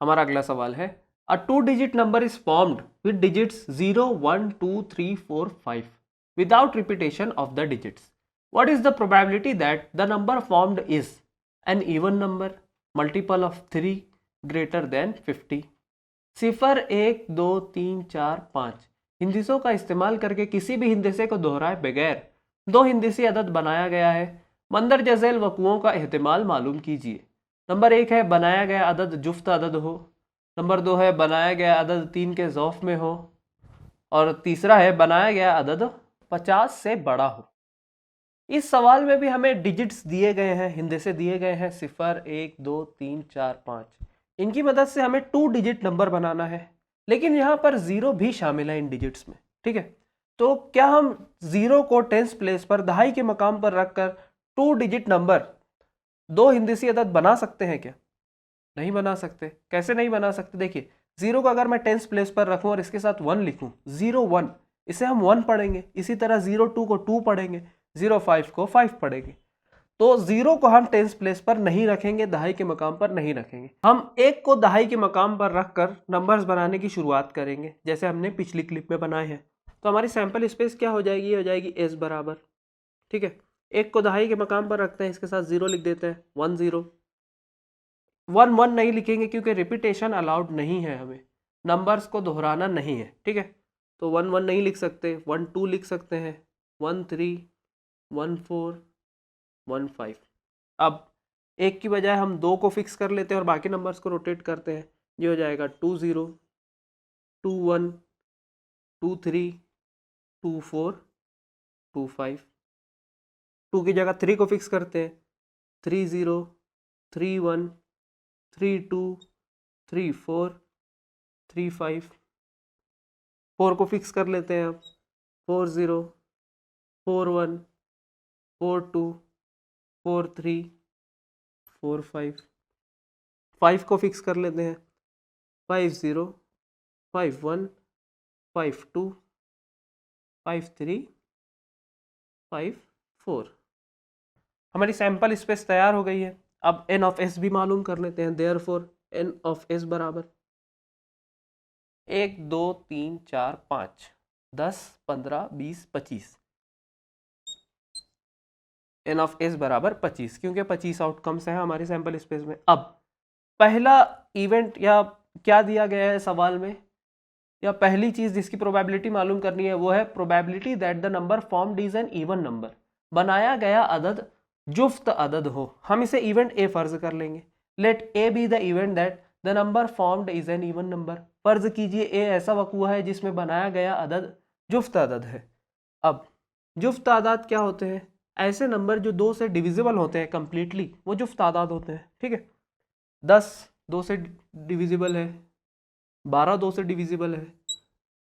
हमारा अगला सवाल है, अ 2-digit number is formed with digits 0, 1, 2, 3, 4, 5 without repetition of the digits. What is the probability that the number formed is an even number, multiple of 3, greater than 50? 0, 1, 2, 3, 4, 5 हिंदिसों का इस्तेमाल करके किसी भी हिंदिसे को दोहराए बगैर दो हिंदिसी अदद बनाया गया है। मंदरजा झैल वक़ुओं का एहतिमाल मालूम कीजिए। नंबर 1 है बनाया गया अदद जुफ्त अदद हो। नंबर 2 है बनाया गया अदद 3 के ज़ौफ में हो। और तीसरा है बनाया गया अदद 50 से बड़ा हो। इस सवाल में भी हमें डिजिट्स दिए गए हैं, हिंदिसे दिए गए हैं 0, 1, 2, 3, 4, 5। इनकी मदद से हमें 2-digit नंबर बनाना है, लेकिन यहाँ पर 0 भी शामिल है इन डिजिट्स में। ठीक है, तो क्या हम 0 को टेंस प्लेस पर दहाई के मकाम पर रखकर 2-digit नंबर दो हिंदिसी अदद बना सकते हैं क्या? नहीं बना सकते। कैसे नहीं बना सकते? देखिए, 0 को अगर मैं टेंस प्लेस पर रखूं और इसके साथ 1 लिखूं, 0, 1, इसे हम 1 पढ़ेंगे। इसी तरह 0, 2 को 2 पढ़ेंगे, 0, 5 को 5 पढ़ेंगे। तो 0 को हम टेंस प्लेस पर नहीं रखेंगे, दहाई के मकाम पर नहीं रखेंगे। हम 1 को दहाई के मकाम पर रखकर नंबर्स बनाने की शुरुआत करेंगे, जैसे हमने पिछली क्लिप में बनाए हैं। तो हमारी सैंपल स्पेस क्या हो जाएगी? ये हो जाएगी एस बराबर। ठीक है, 1 को दहाई के मकाम पर रखते हैं, इसके साथ 0 लिख देते हैं, 1, 0। 1, 1 नहीं लिखेंगे क्योंकि रिपीटेशन अलाउड नहीं है, हमें नंबर्स को दोहराना नहीं है। ठीक है, तो 1, 1 नहीं लिख सकते, 1, 2 लिख सकते हैं, 1, 3, 1, 4, 1, 5। अब 1 की बजाय हम 2 को फिक्स कर लेते हैं और बाकी नंबर्स को रोटेट करते हैं। ये हो जाएगा 2, 0, 2, 1, 2, 3, 2, 4, 2, 5। 2 की जगह 3 को फिक्स करते हैं, 3, 0, 3, 1, 3, 2, 3, 4, 3, 5। 4 को फिक्स कर लेते हैं अब, 4, 0, 4, 1, 4, 2, 4, 3, 4, 5। 5 को फिक्स कर लेते हैं, 5, 0, 5, 1, 5, 2, 5, 3, 5, 4। हमारी सैंपल स्पेस तैयार हो गई है। अब एन ऑफ एस भी मालूम कर लेते हैं। देयरफॉर एन ऑफ एस बराबर 1, 2, 3, 4, 5, 10, 15, 20, 25। एन ऑफ एस बराबर 25, क्योंकि 25 आउटकम्स हैं हमारी सैंपल स्पेस में। अब पहला इवेंट या क्या दिया गया है सवाल में, या पहली चीज जिसकी प्रोबेबिलिटी मालूम करनी है वो है probability that the number formed is an even number. बनाया गया अदद जुफ्त अदद हो। हम इसे इवेंट ए फर्ज कर लेंगे। Let A be the event that the number formed is an even number. फर्ज कीजिए ए ऐसा वक़ुआ है जिसमें बनाया गया अदद जुफ्त अदद है। अब जुफ्त आदाद क्या होते हैं? ऐसे नंबर जो 2 से डिविजिबल होते हैं कंप्लीटली, वो जुफ्त आदाद होते हैं। ठीक है, 10 2 से डिविजिबल है, 12 2 से डिविजिबल है,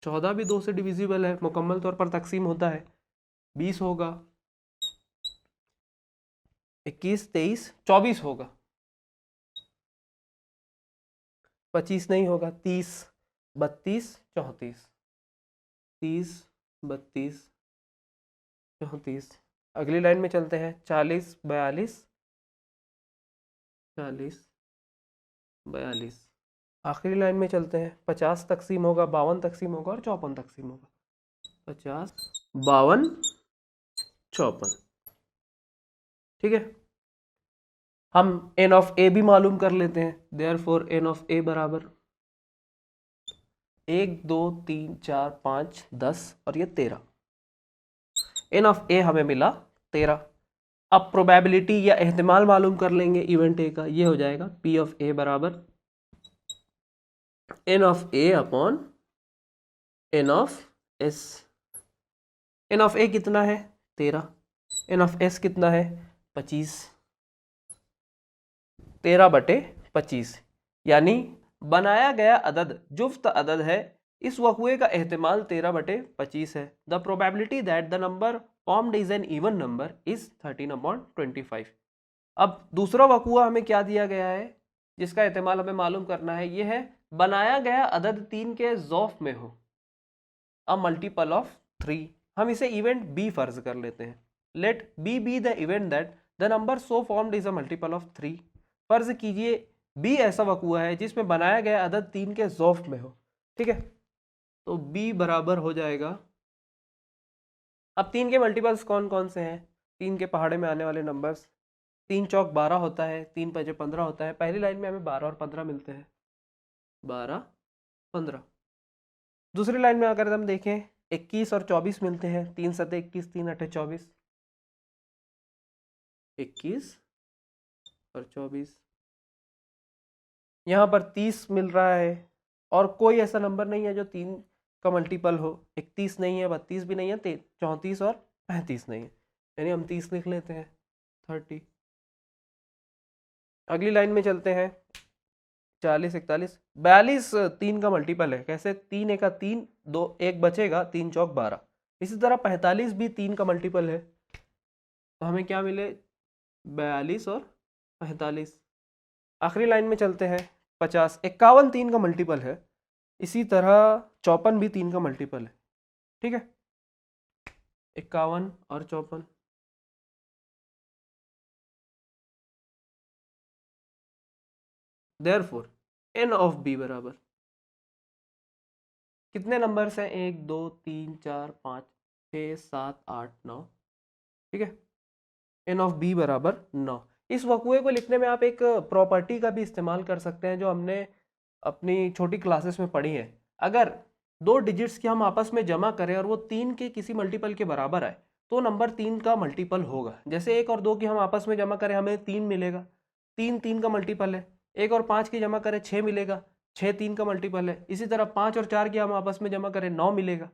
14 भी 2 से डिविजिबल है, मुकम्मल तौर पर तकसीम होता है, 20 होगा, 21, 23, 24 होगा, 25 नहीं होगा, 30, 32, 34, 30, 32, 34। अगली लाइन में चलते हैं, 40, 42, 40, 42। आखिरी लाइन में चलते हैं, 50 तकसीम होगा, 52 तकसीम होगा और 54 तकसीम होगा। 50, 52, 54। ठीक है, हम एन ऑफ ए भी मालूम कर लेते हैं। देयरफॉर एन ऑफ ए बराबर 1, 2, 3, 4, 5, 10 और ये 13। एन ऑफ ए हमें मिला 13। अब प्रोबेबिलिटी या एहतिमाल मालूम कर लेंगे इवेंट ए का। ये हो जाएगा पी ऑफ ए बराबर N of A upon N of S. N of A कितना है? 13। एन ऑफ एस कितना है? 25। 13/25, यानी बनाया गया अदद जुफ्त अदद है। इस वक़ुए का एहतिमाल 13/25 है। The probability that the number formed is an even number is 13/25। अब दूसरा वक़ुआ हमें क्या दिया गया है जिसका एहतिमाल हमें मालूम करना है? ये है बनाया गया अदद 3 के ज़ौफ में हो, अ मल्टीपल ऑफ 3। हम इसे इवेंट बी फर्ज कर लेते हैं। Let B be the event that the number so formed is a multiple of 3। फर्ज कीजिए बी ऐसा वकूआ है जिसमें बनाया गया अदद 3 के ज़ौफ में हो। ठीक है, तो बी बराबर हो जाएगा, अब 3 के मल्टीपल्स कौन कौन से हैं, 3 के पहाड़े में आने वाले नंबर्स, 3 चौक 12 होता है, 3 पंजे 15 होता है। पहली लाइन में हमें 12 और 15 मिलते हैं, 12 15। दूसरी लाइन में अगर हम देखें 21 और 24 मिलते हैं, 3 सते 21, 3 अठे 24, 21 और 24। यहाँ पर 30 मिल रहा है और कोई ऐसा नंबर नहीं है जो 3 का मल्टीपल हो, 31 नहीं है, 32 भी नहीं है, 34 और 35 नहीं है, यानी हम 30 लिख लेते हैं, 30। अगली लाइन में चलते हैं, 40 41 42 3 का मल्टीपल है। कैसे? 3 एका 3, 2 1 बचेगा, 3 चौक 12। इसी तरह 45 भी 3 का मल्टीपल है, तो हमें क्या मिले, 42 और 45। आखिरी लाइन में चलते हैं, 50 51 3 का मल्टीपल है, इसी तरह 54 भी 3 का मल्टीपल है। ठीक है, 51 और 54। देयरफॉर n ऑफ b बराबर कितने नंबर्स हैं, 1 2 3 4 5 6 7 8 9। ठीक है, n ऑफ b बराबर 9। इस वकूए को लिखने में आप एक प्रॉपर्टी का भी इस्तेमाल कर सकते हैं जो हमने अपनी छोटी क्लासेस में पढ़ी है। अगर दो डिजिट्स की हम आपस में जमा करें और वो 3 के किसी मल्टीपल के बराबर आए तो नंबर 3 का मल्टीपल होगा। जैसे 1 और 2 की हम आपस में जमा करें हमें 3 मिलेगा, 3 3 का मल्टीपल है। 1 और 5 की जमा करें 6 मिलेगा, 6 3 का मल्टीपल है। इसी तरह 5 और 4 की हम आपस में जमा करें 9 मिलेगा,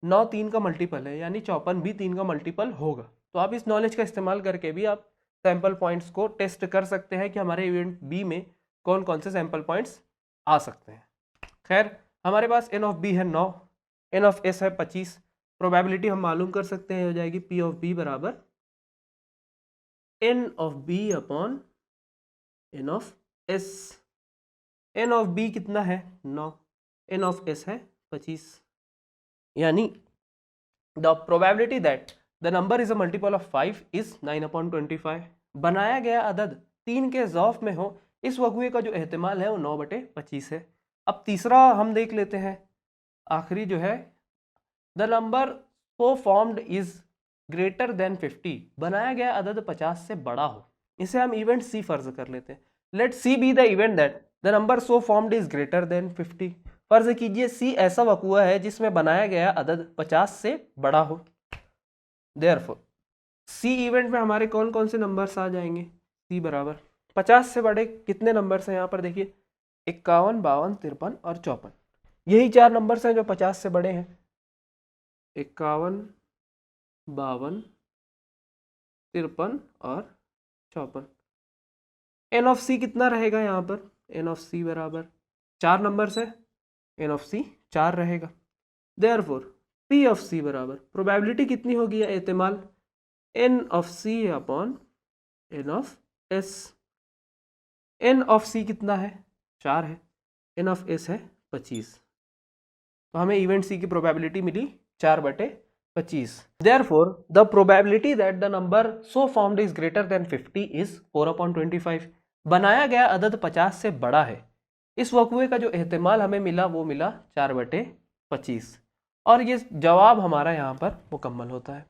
9 3 का मल्टीपल है, यानी 54 भी 3 का मल्टीपल होगा। तो आप इस नॉलेज का इस्तेमाल करके भी आप सैंपल पॉइंट्स को टेस्ट कर सकते हैं कि हमारे इवेंट बी में कौन कौन से सैंपल पॉइंट्स आ सकते हैं। खैर, हमारे पास n ऑफ b है 9, n ऑफ s है 25। प्रोबेबिलिटी हम मालूम कर सकते हैं, हो जाएगी p ऑफ b बराबर n of b upon n of s। n of b कितना है, 9, n ऑफ s है 25, यानी the probability that the number is a multiple of 5 is 9/25। बनाया गया अदद 3 के ज़ौफ में हो, इस वकूए का जो एहतिमाल है वो 9/25 है। अब तीसरा हम देख लेते हैं, आखिरी जो है, the number so formed is greater than 50। बनाया गया अदद 50 से बड़ा हो, इसे हम इवेंट सी फर्ज कर लेते हैं। Let C be the event that the number so formed is greater than 50। फर्ज कीजिए सी ऐसा वकूआ है जिसमें बनाया गया अदद 50 से बड़ा हो। देयरफॉर सी इवेंट में हमारे कौन कौन से नंबर्स आ जाएंगे, सी बराबर 50 से बड़े कितने नंबर्स हैं, यहाँ पर देखिए 51 52 53 और 54। यही 4 नंबर्स हैं जो 50 से बड़े हैं, 51 52 53 और 54। एन ऑफ सी कितना रहेगा, यहाँ पर एन ऑफ सी बराबर 4 नंबर्स है, एन ऑफ सी 4 रहेगा। देयरफॉर पी ऑफ सी बराबर प्रोबेबिलिटी कितनी होगी, एहतिमाल N of C upon N of S. N of C कितना है, 4 है, एन ऑफ एस है 25, तो हमें इवेंट सी की probability milli 4/25। Therefore, the probability that the number so formed is greater than 50 is 4/25। बनाया गया अदद 50 से बड़ा है, इस वकूए का जो एहतिमाल हमें मिला वो मिला 4/25, और ये जवाब हमारा यहाँ पर मुकम्मल होता है।